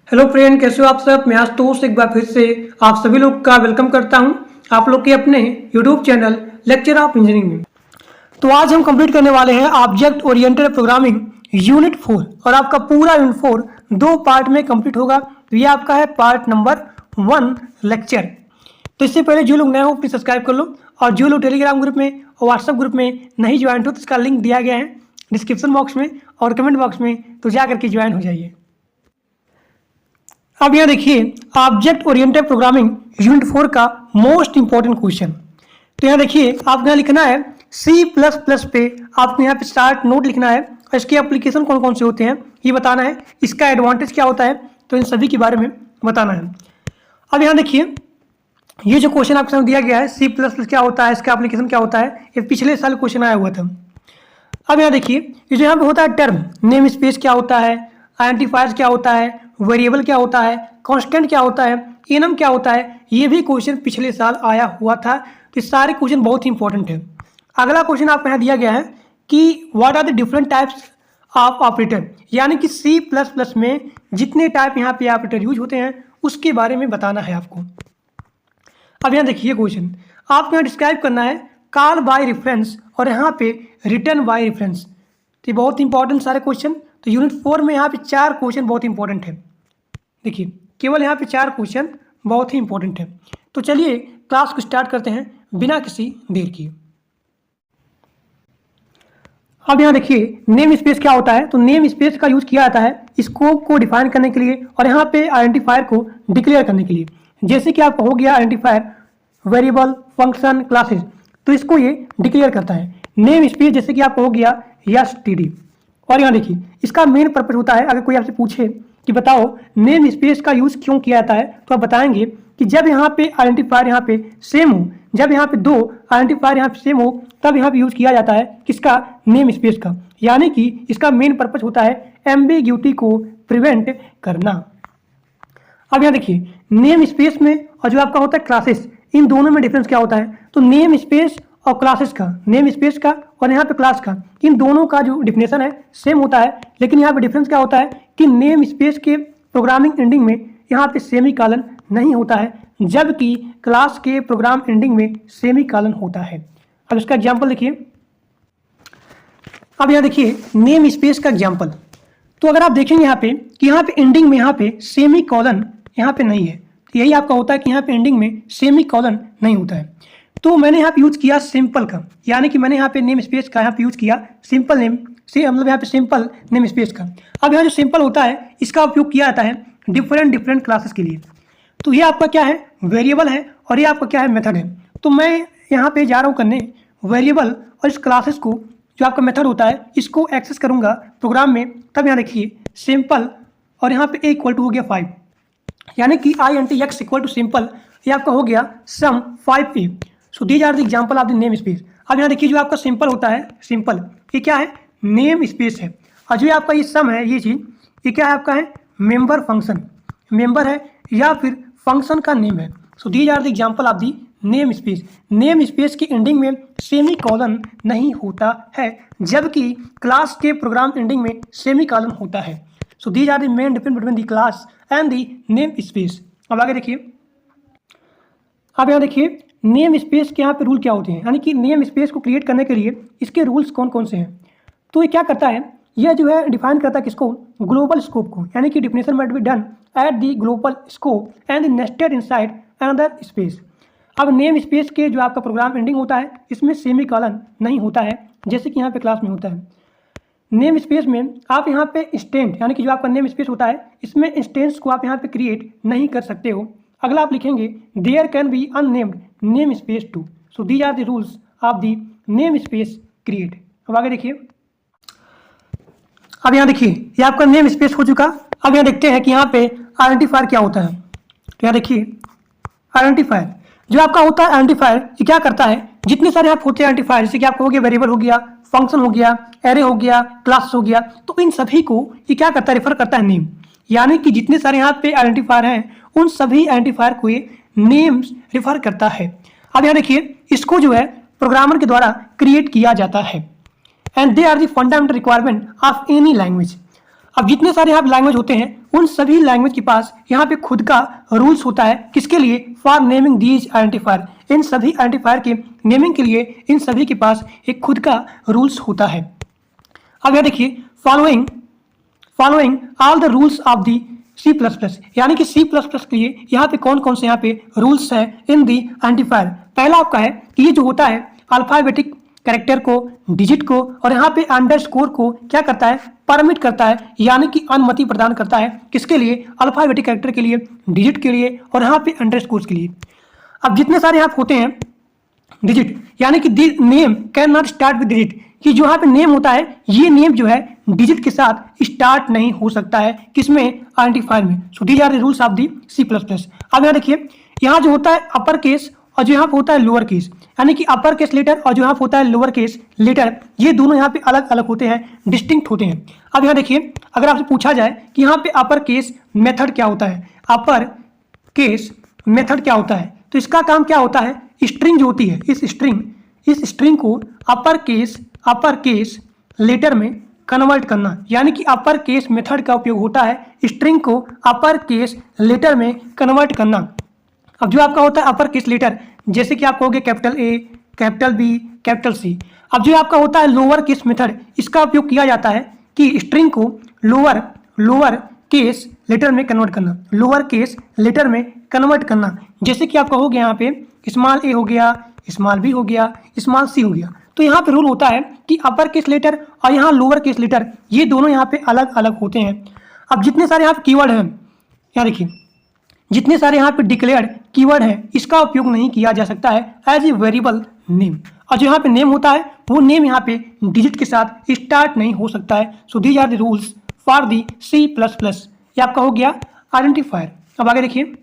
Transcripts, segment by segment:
Hello friend, कैसे हो आप सब। मैं आशुतोष एक बार फिर से आप सभी लोग का वेलकम करता हूं आप लोग के अपने YouTube channel lecture of engineering में। तो आज हम कंप्लीट करने वाले हैं ऑब्जेक्ट ओरिएंटेड प्रोग्रामिंग यूनिट 4 और आपका पूरा यूनिट 4 दो पार्ट में कंप्लीट होगा। तो ये आपका है पार्ट नंबर 1 लेक्चर। तो इससे पहले जो लोग नए हो प्लीज सब्सक्राइब कर लो, और जो लोग टेलीग्राम ग्रुप में और व्हाट्सएप ग्रुप में नहीं ज्वाइन हो तो इसका लिंक दिया गया है डिस्क्रिप्शन बॉक्स में और कमेंट बॉक्स में, तो जा करके ज्वाइन हो जाइए। अब यहाँ देखिए ऑब्जेक्ट ओरिएंटेड प्रोग्रामिंग यूनिट 4 का मोस्ट इंपॉर्टेंट क्वेश्चन। तो यहाँ देखिए आपको यहाँ लिखना है C++ पे, आपको यहाँ पे स्टार्ट नोट लिखना है और इसके एप्लीकेशन कौन कौन से होते हैं ये बताना है, इसका एडवांटेज क्या होता है, तो इन सभी के बारे में बताना है। अब यहाँ देखिए ये जो क्वेश्चन आपके सामने दिया गया है C++ क्या होता है, इसका एप्लीकेशन क्या होता है, ये पिछले साल क्वेश्चन आया हुआ था। अब यहाँ देखिए ये जो यहाँ पे होता है टर्म नेम स्पेस क्या होता है, आइडेंटिफायर्स क्या होता है, वेरिएबल क्या होता है, कांस्टेंट क्या होता है, एनम क्या होता है, ये भी क्वेश्चन पिछले साल आया हुआ था। तो ये सारे क्वेश्चन बहुत ही इंपॉर्टेंट है। अगला क्वेश्चन आपको यहाँ दिया गया है कि what are the different types of operator, यानी कि C++ में जितने टाइप यहाँ पे ऑपरेटर यूज होते हैं उसके बारे में बताना है आपको। अब यहाँ देखिए क्वेश्चन आपको यहाँ डिस्क्राइब करना है कॉल बाय रेफरेंस और यहाँ पे रिटर्न बाय रेफरेंस। तो ये बहुत इंपॉर्टेंट सारे क्वेश्चन। तो यूनिट 4 में यहाँ पे 4 क्वेश्चन बहुत इंपॉर्टेंट है। देखिए केवल यहाँ पे 4 क्वेश्चन बहुत ही इंपॉर्टेंट है। तो चलिए क्लास को स्टार्ट करते हैं बिना किसी देर किए। अब यहाँ देखिए नेम स्पेस क्या होता है। तो नेम स्पेस का यूज किया जाता है स्कोप को डिफाइन करने के लिए और यहाँ पे आइडेंटिफायर को डिक्लेयर करने के लिए। जैसे कि आपको हो गया आइडेंटिफायर वेरिएबल फंक्शन क्लासेस, तो इसको ये डिक्लेयर करता है। नेम स्पेस जैसे कि आपको हो गया std। और यहाँ देखिए इसका मेन पर्पज होता है, अगर कोई आपसे पूछे कि बताओ नेम स्पेस का यूज क्यों किया जाता है, तो आप बताएंगे कि जब यहाँ पे आइडेंटिफायर यहाँ पे सेम हो, जब यहाँ पे दो आइडेंटिफायर यहाँ पे सेम हो तब यहाँ पे यूज किया जाता है किसका, नेम स्पेस का। यानी कि इसका मेन पर्पज होता है एम्बिग्यूटी को प्रिवेंट करना। अब यहाँ देखिए नेम स्पेस में और जो आपका होता है क्लासेस, इन दोनों में डिफरेंस क्या होता है। तो नेम स्पेस और क्लासेस का, नेम स्पेस का और यहाँ पे क्लास का, इन दोनों का जो डिफिनेशन है सेम होता है, लेकिन यहाँ पे डिफरेंस क्या होता है कि नेम स्पेस के प्रोग्रामिंग एंडिंग में यहाँ पे सेमीकोलन नहीं होता है, जबकि क्लास के प्रोग्राम एंडिंग में सेमीकोलन होता है। अब इसका एग्जाम्पल देखिए। अब यहाँ देखिए नेम स्पेस का एग्जाम्पल। तो अगर आप देखेंगे यहाँ पे कि यहाँ पे एंडिंग में यहाँ पे सेमीकोलन यहाँ पे नहीं है, तो यही आपका होता है कि यहाँ पे एंडिंग में सेमीकोलन नहीं होता है। तो मैंने यहाँ पे यूज किया सिंपल का, यानी कि मैंने यहाँ पे नेम स्पेस का यहाँ पे यूज किया सिंपल नेम से, मतलब यहाँ पे सिंपल नेम स्पेस का। अब यहाँ जो सिंपल होता है इसका उपयोग किया जाता है डिफरेंट क्लासेस के लिए। तो ये आपका क्या है, वेरिएबल है, और ये आपका क्या है, मेथड है। तो मैं यहाँ पे जा रहा हूँ करने वेरिएबल और इस क्लासेस को, जो आपका मेथड होता है, इसको एक्सेस करूँगा प्रोग्राम में। तब यहाँ देखिए सिंपल और यहाँ पे a = हो गया 5, यानी कि int x = सिंपल, ये आपका हो गया sum 5a। So these are the example of the name space. अब यहाँ देखिए जो आपका सिंपल होता है, सिंपल ये क्या है, नेम स्पेस है, और जो आपका ये सम है, ये चीज़ ये क्या है आपका है, मेंबर फंक्शन, मेंबर है या फिर फंक्शन का नेम है। So these are the example of the name space. Name space की एंडिंग में सेमीकोलन नहीं होता है, जबकि क्लास के प्रोग्राम एंडिंग में सेमीकोलन होता है। So these are the main difference between the class and the name space. अब आगे देखिए, अब यहाँ देखिए नेम स्पेस के यहाँ पे रूल क्या होते हैं, यानी कि नेम स्पेस को क्रिएट करने के लिए इसके रूल्स कौन कौन से हैं। तो ये क्या करता है, यह जो है डिफाइन करता है किसको, ग्लोबल स्कोप को, यानी कि definition might be done at the global scope and nested inside another space. अब नेम स्पेस के जो आपका प्रोग्राम एंडिंग होता है इसमें सेमीकोलन नहीं होता है, जैसे कि यहाँ पे क्लास में होता है। नेम स्पेस में आप यहाँ पे इंस्टेंट, यानी कि जो आपका नेम स्पेस होता है इसमें इंस्टेंस को आप यहाँ पे क्रिएट नहीं कर सकते हो। अगला आप लिखेंगे there can be unnamed name space too. So these are the rules of the name space create. अब आगे देखिए, अब यहाँ देखिए ये आपका नेम स्पेस हो चुका। अब यहाँ देखते हैं कि यहाँ पे आइडेंटिफायर क्या होता है। तो यहाँ देखिए आइडेंटिफायर जो आपका होता है, आइडेंटिफायर ये क्या करता है, जितने सारे आप होते हैं आइडेंटिफायर, जैसे कि आपको हो गया वेरिएबल हो गया, फंक्शन हो गया, एरे हो गया, क्लास हो गया, तो इन सभी को ये क्या करता है, रेफर करता है नेम। यानी कि जितने सारे यहाँ पे आइडेंटिफायर हैं उन सभी आइडेंटिफायर को ये नेम्स रेफर करता है। अब यहाँ देखिए इसको जो है प्रोग्रामर के द्वारा क्रिएट किया जाता है, and they are the fundamental requirement of any language. अब जितने सारे यहाँ पे लैंग्वेज होते हैं उन सभी लैंग्वेज के पास यहाँ पे खुद का रूल्स होता है। किसके लिए? फॉर नेमिंग दीज आइडेंटिफायर, इन सभी आइडेंटिफायर के नेमिंग के लिए इन सभी के पास एक खुद का रूल्स होता है। अब यहाँ देखिए following all the rules of the C++, यानी कि C++ के लिए यहाँ पे कौन कौन से यहाँ पे रूल्स हैं इन दी आइडेंटिफायर। पहला आपका है कि ये जो होता है अल्फाबेटिक कैरेक्टर को, डिजिट को और यहाँ पे अंडरस्कोर को क्या करता है? परमिट करता है, यानी कि अनुमति प्रदान करता है। किसके लिए? अल्फाबेटिक कैरेक्टर के लिए, डिजिट के लिए और यहाँ पे अंडरस्कोर के लिए। अब जितने सारे यहाँ होते हैं डिजिट, यानी कि name can not start with digit, कि जो यहाँ पे नेम होता है ये नेम जो है डिजिट के साथ स्टार्ट नहीं हो सकता है। किसमें? आइडेंटिफायर में। So these are the rules of the C++। अब यहाँ देखिए, यहाँ जो होता है अपर केस और जो यहाँ पे होता है लोअर केस, यानी कि अपर केस लेटर और जो यहाँ पे होता है लोअर केस लेटर, ये दोनों यहाँ पे अलग अलग होते हैं, डिस्टिंक्ट होते हैं। अब यहाँ देखिए, अगर आपसे पूछा जाए कि यहाँ पे अपर केस मेथड क्या होता है, अपर केस मेथड क्या होता है, तो इसका काम क्या होता है? स्ट्रिंग जो होती है, इस स्ट्रिंग को अपर केस लेटर में कन्वर्ट करना, यानी कि अपर केस मेथड का उपयोग होता है स्ट्रिंग को अपर केस लेटर में कन्वर्ट करना। अब जो आपका होता है अपर केस लेटर, जैसे कि आपका हो गया capital A, capital B, capital C। अब जो आपका होता है लोअर केस मेथड, इसका उपयोग किया जाता है कि स्ट्रिंग को लोअर केस लेटर में कन्वर्ट करना, लोअर केस लेटर में कन्वर्ट करना। जैसे कि आपका हो गया यहाँ पे स्मॉल a हो गया, स्मॉल b हो गया, स्मॉल c हो गया। तो यहाँ पे रूल होता है कि अपर केस लेटर और यहाँ लोअर केस लेटर ये दोनों यहाँ पे अलग अलग होते हैं। अब जितने सारे यहाँ पे कीवर्ड हैं, यहाँ देखिए जितने सारे यहाँ पे डिक्लेयर्ड कीवर्ड हैं, इसका उपयोग नहीं किया जा सकता है एज ए वेरिएबल नेम। और जो यहाँ पे नेम होता है वो नेम यहाँ पे डिजिट के साथ स्टार्ट नहीं हो सकता है। So these are the rules for the C++। ये आपका हो गया आइडेंटिफायर। अब आगे देखिए,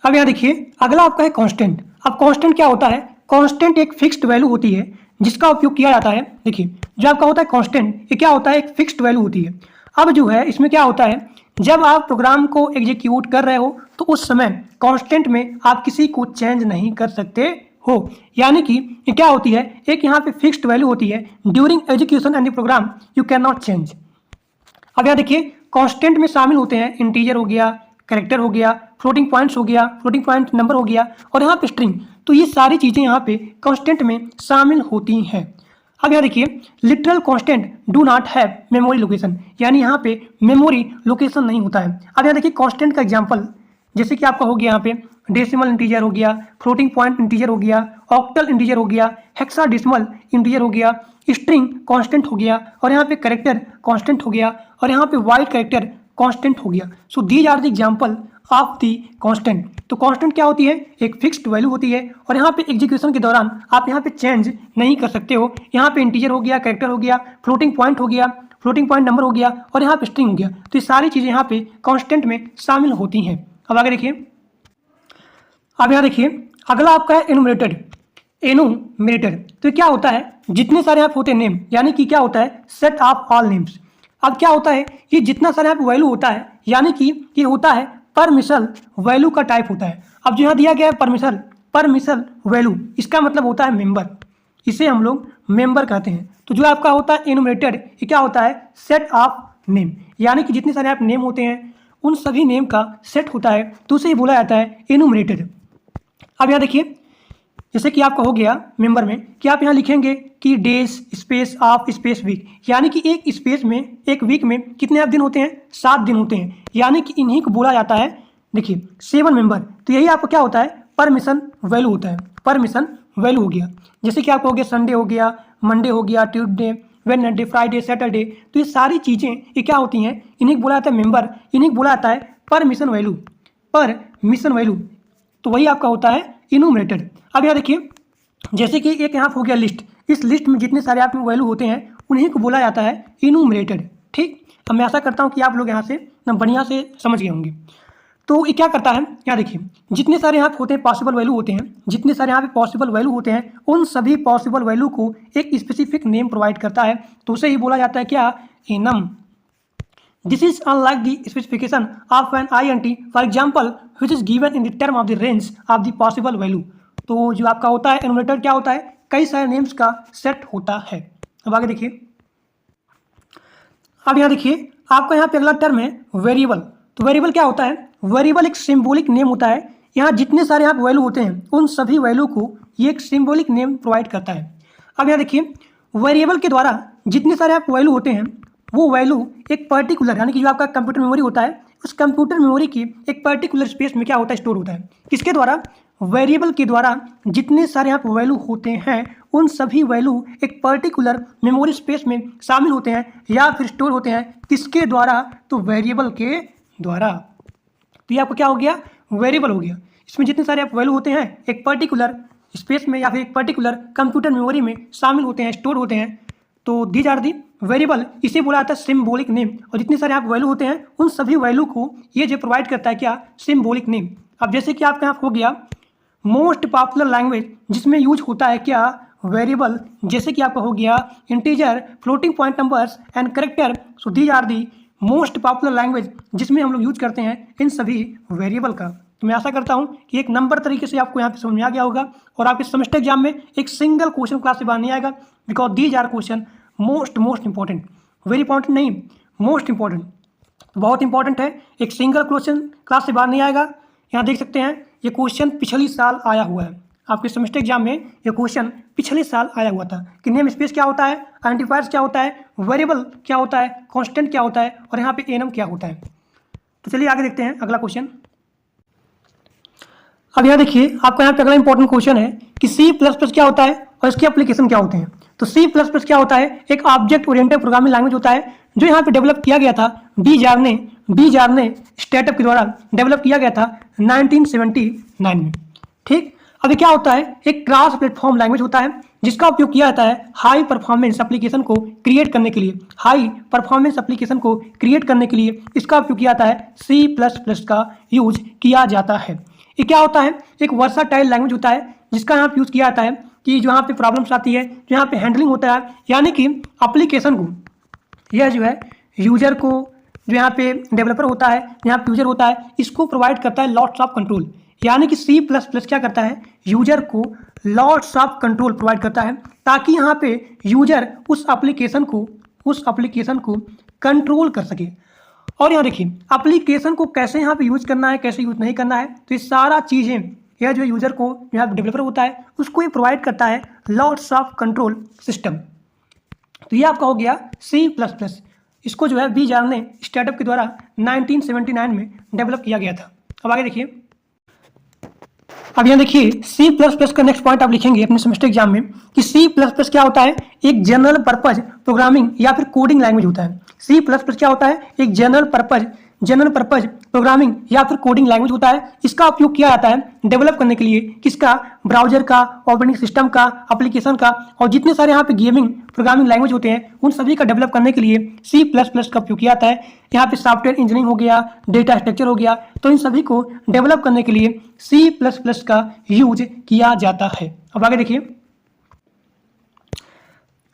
अब यहाँ देखिए अगला आपका है कांस्टेंट। अब कांस्टेंट क्या होता है? कांस्टेंट एक फिक्स्ड वैल्यू होती है जिसका उपयोग किया जाता है। देखिए जो आपका होता है कांस्टेंट, ये क्या होता है? एक फिक्स्ड वैल्यू होती है। अब जो है इसमें क्या होता है, जब आप प्रोग्राम को एग्जीक्यूट कर रहे हो तो उस समय कांस्टेंट में आप किसी को चेंज नहीं कर सकते हो, यानी कि ये क्या होती है? एक यहाँ पे फिक्स्ड वैल्यू होती है। During execution and the program you can not change. अब यहाँ देखिए कांस्टेंट में शामिल होते हैं इंटीजर हो गया, कैरेक्टर हो गया, फ्लोटिंग पॉइंट्स हो गया, फ्लोटिंग पॉइंट नंबर हो गया और यहाँ पे स्ट्रिंग। तो ये सारी चीज़ें यहाँ पे कांस्टेंट में शामिल होती हैं। अब यहाँ देखिए literal constant do not have memory location, यानी यहाँ पे मेमोरी लोकेशन नहीं होता है। अब यहाँ देखिए कांस्टेंट का एग्जांपल, जैसे कि आपका हो गया यहाँ पे डेसिमल इंटीजर हो गया, फ्लोटिंग पॉइंट इंटीजर हो गया, ऑक्टल इंटीजर हो गया, हेक्साडेसिमल इंटीजर हो गया, स्ट्रिंग कांस्टेंट हो गया और यहाँ पे कैरेक्टर कांस्टेंट हो गया और यहाँ पे वाइड कैरेक्टर कांस्टेंट हो गया। So these are the example of the constant. तो कांस्टेंट क्या होती है? एक फिक्स्ड वैल्यू होती है और यहाँ पे एग्जीक्यूशन के दौरान आप यहाँ पे चेंज नहीं कर सकते हो। यहाँ पे इंटीजर हो गया, कैरेक्टर हो गया, फ्लोटिंग पॉइंट हो गया, फ्लोटिंग पॉइंट नंबर हो गया और यहाँ पे स्ट्रिंग हो गया। तो ये सारी चीज़ें यहाँ पे कांस्टेंट में शामिल होती हैं। अब आगे देखिए, अब यहाँ देखिए अगला आपका है एनुमरेटर। तो क्या होता है? जितने सारे यहाँ होते हैं नेम, यानी कि क्या होता है? Set of all names. अब क्या होता है? ये जितना सारे यहाँ पे वैल्यू होता है, यानी कि ये होता है परमिशन वैल्यू का टाइप होता है। अब जो यहाँ दिया गया है परमिशन वैल्यू, इसका मतलब होता है मेंबर, इसे हम लोग मेंबर कहते हैं। तो जो आपका होता है एनुमरेटेड, ये क्या होता है? सेट ऑफ नेम, यानी कि जितने सारे आप नेम होते हैं उन सभी नेम का सेट होता है, तो उसे ही बोला जाता है एनुमरेटेड। अब यहाँ देखिए जैसे कि आपका हो गया मेंबर में कि आप यहाँ लिखेंगे कि days space of space week, यानी कि एक स्पेस में, एक वीक में कितने आप दिन होते हैं? 7 दिन होते हैं, यानी कि इन्हीं को बोला जाता है। देखिए 7 मेंबर, तो यही आपको क्या होता है? परमिशन वैल्यू होता है। परमिशन वैल्यू हो गया, जैसे कि आपको हो गया संडे हो गया, मंडे हो गया, ट्यूसडे, वेडनेसडे, फ्राइडे, सैटरडे। तो ये सारी चीज़ें ये क्या होती हैं? इन्हीं को बोला जाता है मेंबर, इन्हीं को बोला जाता है परमिशन वैल्यू। तो वही आपका होता है इनूमरेटेड। अब यहाँ देखिए जैसे कि एक यहाँ हो गया लिस्ट, इस लिस्ट में जितने सारे आप वैल्यू होते हैं उन्हीं को बोला जाता है इनूमरेटेड। ठीक, अब मैं आशा करता हूँ कि आप लोग यहाँ से बढ़िया से समझ गए होंगे। तो ये क्या करता है? यहाँ देखिए जितने सारे यहाँ होते हैं पॉसिबल वैल्यू होते हैं, जितने सारे यहाँ पे पॉसिबल वैल्यू होते हैं उन सभी पॉसिबल वैल्यू को एक स्पेसिफिक नेम प्रोवाइड करता है, तो उसे ही बोला जाता है क्या? Annum. This is unlike the specification of an int, for example, which is given in the term of the range of the possible value। तो जो आपका होता है एनुमरेटर क्या होता है? कई सारे नेम्स का सेट होता है। अब आगे देखिए, अब यहाँ देखिए आपका यहाँ पे अगला टर्म है वेरिएबल। तो वेरिएबल क्या होता है? वेरिएबल एक सिंबॉलिक नेम होता है। यहाँ जितने सारे यहाँ वैल्यू होते हैं उन सभी वैल्यू को ये एक सिंबॉलिक नेम प्रोवाइड करता है। अब यहाँ देखिए वेरिएबल के द्वारा जितने सारे आप वैल्यू होते हैं वो वैल्यू एक पर्टिकुलर यानी कि जो आपका कंप्यूटर मेमोरी होता है उस कंप्यूटर मेमोरी की एक पर्टिकुलर स्पेस में क्या होता है? स्टोर होता है। किसके द्वारा? वेरिएबल के द्वारा जितने सारे यहाँ वैल्यू होते हैं उन सभी वैल्यू एक पर्टिकुलर मेमोरी स्पेस में शामिल होते हैं या फिर स्टोर होते हैं। किसके द्वारा? तो वेरिएबल के द्वारा। तो ये आपको क्या हो गया? वेरिएबल हो गया। इसमें जितने सारे आप वैल्यू होते हैं एक पर्टिकुलर स्पेस में या फिर एक पर्टिकुलर कंप्यूटर मेमोरी में शामिल होते हैं, स्टोर होते हैं। तो दीज आर दी वेरिएबल, इसे बोला जाता है सिंबॉलिक नेम। और जितने सारे आप वैल्यू होते हैं उन सभी वैल्यू को ये जो प्रोवाइड करता है क्या? Symbolic name. अब जैसे कि आपका यहाँ हो गया मोस्ट पॉपुलर लैंग्वेज जिसमें यूज होता है क्या? वेरिएबल। जैसे कि आपका हो गया integer, floating point numbers and character. So these are the most popular language जिसमें हम लोग यूज करते हैं इन सभी वेरिएबल का। तो मैं आशा करता हूं कि एक नंबर तरीके से आपको यहाँ पे समझ में आ गया होगा और आपके सेमेस्टर एग्जाम में एक सिंगल क्वेश्चन क्लास से बाहर नहीं आएगा, because these are question most important. Very important नहीं, मोस्ट इंपॉर्टेंट, बहुत इंपॉर्टेंट है। एक सिंगल क्वेश्चन क्लास से बाहर नहीं आएगा। यहाँ देख सकते हैं ये क्वेश्चन पिछले साल आया हुआ है आपके सेमेस्टर एग्जाम में। ये क्वेश्चन पिछले साल आया हुआ था कि नेम स्पेस क्या होता है, आइडेंटिफायर्स क्या होता है, वेरिएबल क्या होता है, कांस्टेंट क्या होता है और यहाँ पे एनम क्या होता है। तो चलिए आगे देखते हैं अगला क्वेश्चन। अब यहाँ देखिए आपका यहाँ पे अगला इंपॉर्टेंट क्वेश्चन है कि C++ क्या होता है और इसके एप्लीकेशन क्या होते हैं। तो C++ क्या होता है? एक ऑब्जेक्ट ओरिएंटेड प्रोग्रामिंग लैंग्वेज होता है जो यहाँ पे डेवलप किया गया था डी जार्ने स्टार्टअप के द्वारा डेवलप किया गया था 1979 में। ठीक, अभी क्या होता है? एक क्रॉस प्लेटफॉर्म लैंग्वेज होता है जिसका उपयोग किया जाता है हाई परफॉर्मेंस एप्लीकेशन को क्रिएट करने के लिए। हाई परफॉर्मेंस एप्लीकेशन को क्रिएट करने के लिए इसका उपयोग किया जाता है C++ का यूज किया जाता है। ये क्या होता है? एक वर्साटाइल लैंग्वेज होता है जिसका यहाँ पे यूज़ किया जाता है कि जो यहाँ पे प्रॉब्लम्स आती है, जो यहाँ पे हैंडलिंग होता है, यानी कि एप्लीकेशन को यह जो है यूजर को, जो यहाँ पे डेवलपर होता है, यहाँ पे यूजर होता है, इसको प्रोवाइड करता है लॉट्स ऑफ कंट्रोल। यानी कि C++ क्या करता है? यूजर को लॉट्स ऑफ कंट्रोल प्रोवाइड करता है ताकि यहाँ पे यूजर उस एप्लीकेशन को कंट्रोल कर सके। और यहाँ देखिए एप्लीकेशन को कैसे यहाँ पे यूज करना है, कैसे यूज नहीं करना है, तो ये सारा चीज़ें यह जो यूजर को यहाँ डेवलपर होता है उसको ये प्रोवाइड करता है लॉट्स ऑफ कंट्रोल सिस्टम। तो ये आपका हो गया C++। इसको जो है डी जार्ने स्टार्टअप के द्वारा 1979 में डेवलप किया गया था। अब आगे देखिए, अब यहाँ देखिए C++ का नेक्स्ट पॉइंट आप लिखेंगे अपने सेमेस्टर एग्जाम में कि C++ क्या होता है? एक जनरल पर्पज प्रोग्रामिंग या फिर कोडिंग लैंग्वेज होता है। C++ क्या होता है? एक जनरल पर्पज प्रोग्रामिंग या फिर कोडिंग लैंग्वेज होता है। इसका उपयोग किया जाता है डेवलप करने के लिए किसका? ब्राउजर का, ऑपरेटिंग सिस्टम का, एप्लीकेशन का, और जितने सारे यहाँ पे गेमिंग प्रोग्रामिंग लैंग्वेज होते हैं उन सभी का डेवलप करने के लिए C++ का उपयोग किया जाता है। यहाँ पे सॉफ्टवेयर इंजीनियरिंग हो गया, डेटा स्ट्रक्चर हो गया, तो इन सभी को डेवलप करने के लिए C++ का यूज किया जाता है। अब आगे देखिए,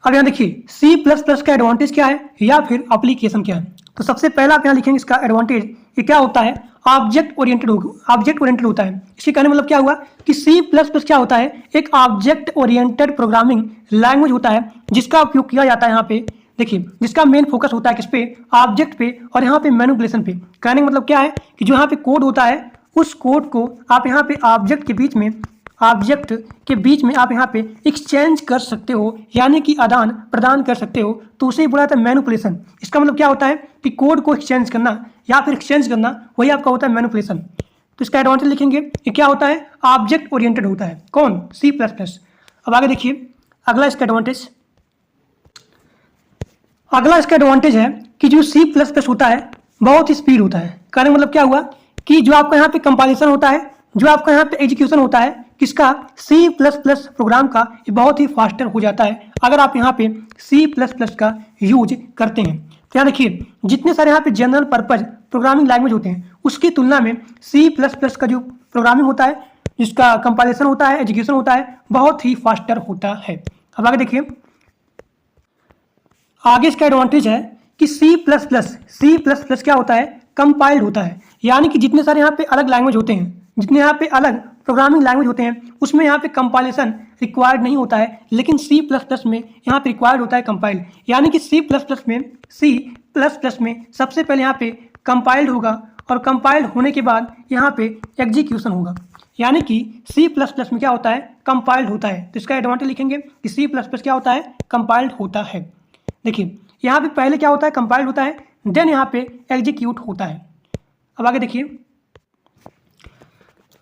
अब यहाँ देखिए C++ का एडवांटेज क्या है या फिर एप्लीकेशन क्या है। तो सबसे पहला आप यहाँ लिखेंगे इसका एडवांटेज, ये क्या होता है? ऑब्जेक्ट ओरिएंटेड होता है। इसके कहने मतलब क्या हुआ कि C++ क्या होता है? एक ऑब्जेक्ट ओरिएंटेड प्रोग्रामिंग लैंग्वेज होता है जिसका उपयोग किया जाता है यहाँ पे, देखिए जिसका मेन फोकस होता है किस पे? ऑब्जेक्ट पे और यहाँ पे मैनिपुलेशन पे। कहने का मतलब क्या है कि जो यहाँ पे कोड होता है उस कोड को आप यहाँ पे ऑब्जेक्ट के बीच में आप यहाँ पे एक्सचेंज कर सकते हो, यानी कि आदान प्रदान कर सकते हो, तो उसे बोला जाता है मैनिपुलेशन। इसका मतलब क्या होता है कि कोड को एक्सचेंज करना या फिर एक्सचेंज करना, वही आपका होता है मैनिपुलेशन। तो इसका एडवांटेज लिखेंगे ये क्या होता है? ऑब्जेक्ट ओरिएंटेड होता है। कौन? C++। अब आगे देखिए अगला इसका एडवांटेज है कि जो C++ होता है बहुत ही स्पीड होता है। कहने मतलब क्या हुआ कि जो आपका यहाँ पे कंपाइलेशन होता है, जो आपका यहाँ पे एग्जीक्यूशन होता है किसका? C++ प्रोग्राम का, ये बहुत ही फास्टर हो जाता है अगर आप यहाँ पे C++ का यूज करते हैं। तो यहाँ देखिए जितने सारे यहाँ पे जनरल पर्पज प्रोग्रामिंग लैंग्वेज होते हैं उसकी तुलना में C++ का जो प्रोग्रामिंग होता है, जिसका कंपाइलेशन होता है, एग्जीक्यूशन होता है, बहुत ही फास्टर होता है। अब आगे देखिए, आगे इसका एडवांटेज है कि C++ क्या होता है? कंपाइल्ड होता है। यानी कि जितने सारे यहाँ पे अलग लैंग्वेज होते हैं, जितने यहाँ पे अलग प्रोग्रामिंग लैंग्वेज होते हैं उसमें यहाँ पे कंपाइलेशन रिक्वायर्ड नहीं होता है, लेकिन C++ में यहाँ पे रिक्वायर्ड होता है कंपाइल। यानी कि C++ में C प्लस प्लस में सबसे पहले यहाँ पे कंपाइल्ड होगा और कंपाइल्ड होने के बाद यहाँ पे एग्जीक्यूशन होगा, यानी कि सी प्लस प्लस में क्या होता है, कंपाइल्ड होता है। तो इसका एडवांटेज लिखेंगे कि सी प्लस प्लस क्या होता है, कंपाइल्ड होता है। देखिए यहाँ पे पहले क्या होता है, कंपाइल्ड होता है, देन यहाँ पे एग्जीक्यूट होता है। अब आगे देखिए,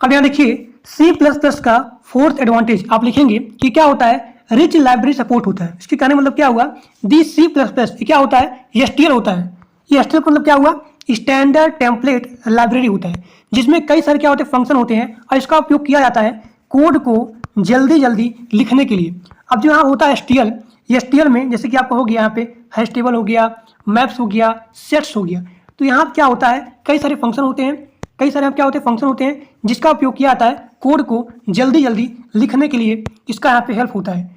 अब यहाँ देखिए सी प्लस प्लस का फोर्थ एडवांटेज आप लिखेंगे कि क्या होता है, रिच लाइब्रेरी सपोर्ट होता है। इसके कहने मतलब क्या हुआ, दी सी प्लस प्लस क्या होता है, एसटीएल होता है। ये एसटीएल मतलब क्या हुआ, स्टैंडर्ड टेम्पलेट लाइब्रेरी होता है, जिसमें कई सारे क्या होते हैं, फंक्शन होते हैं और इसका उपयोग किया जाता है कोड को जल्दी जल्दी लिखने के लिए। अब जो यहाँ होता है एसटीएल, एसटीएल में जैसे कि आपका हो गया यहाँ पे हैश टेबल हो गया, मैप्स हो गया, सेट्स हो गया, तो यहाँ क्या होता है, कई सारे फंक्शन होते हैं, कई सारे क्या होते हैं, फंक्शन होते हैं जिसका उपयोग किया जाता है कोड को जल्दी जल्दी लिखने के लिए, इसका यहाँ पे हेल्प होता है।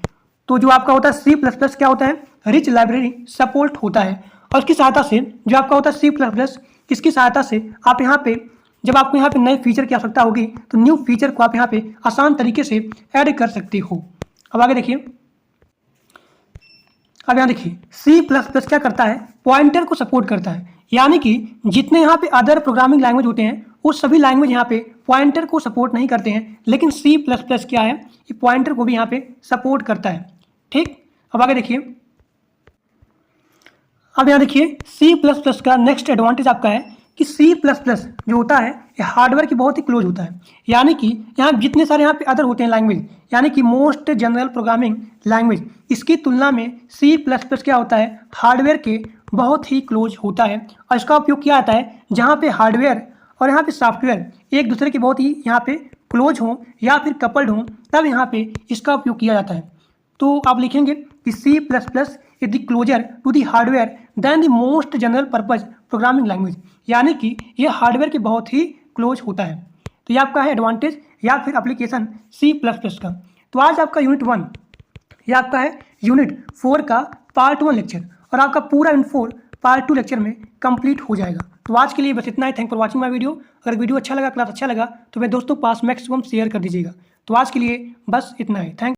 तो जो आपका होता है सी प्लस प्लस क्या होता है, रिच लाइब्रेरी सपोर्ट होता है और इसकी सहायता से जो आपका होता है सी प्लस प्लस, इसकी सहायता से आप यहाँ पे जब आपको यहाँ पे नए फीचर की आवश्यकता होगी तो न्यू फीचर को आप यहाँ पे आसान तरीके से ऐड कर सकते हो। अब आगे देखिए, अब यहाँ देखिए सी प्लस प्लस क्या करता है, पॉइंटर को सपोर्ट करता है, यानी कि जितने यहाँ पे अदर प्रोग्रामिंग लैंग्वेज होते हैं वो सभी लैंग्वेज यहाँ पे पॉइंटर को सपोर्ट नहीं करते हैं, लेकिन सी प्लस प्लस क्या है, ये पॉइंटर को भी यहाँ पे सपोर्ट करता है। ठीक, अब आगे देखिए, अब यहाँ देखिए सी प्लस प्लस का नेक्स्ट एडवांटेज आपका है कि सी प्लस प्लस जो होता है ये हार्डवेयर की बहुत ही क्लोज होता है, यानी कि यहाँ जितने सारे यहाँ पे अदर होते हैं लैंग्वेज, यानी कि मोस्ट जनरल प्रोग्रामिंग लैंग्वेज, इसकी तुलना में सी प्लस प्लस क्या होता है, हार्डवेयर के बहुत ही क्लोज होता है और इसका उपयोग किया जाता है जहाँ पे हार्डवेयर और यहाँ पे सॉफ्टवेयर एक दूसरे के बहुत ही यहाँ पे क्लोज हों या फिर कपल्ड हों, तब यहाँ पे इसका उपयोग किया जाता है। तो आप लिखेंगे कि C plus plus is the closer to the hardware than the most general purpose programming language, यानी कि ये हार्डवेयर के बहुत ही क्लोज होता है। तो ये आपका है एडवांटेज या फिर एप्लीकेशन सी प्लस प्लस का। तो आज आपका यूनिट 1, ये आपका है यूनिट 4 का पार्ट 1 लेक्चर और आपका पूरा यूनिट 4 पार्ट 2 लेक्चर में कंप्लीट हो जाएगा। तो आज के लिए बस इतना ही। Thank for watching my video. अगर वीडियो अच्छा लगा, क्लास अच्छा लगा तो मेरे दोस्तों पास मैक्सिमम शेयर कर दीजिएगा। तो आज के लिए बस इतना ही। थैंक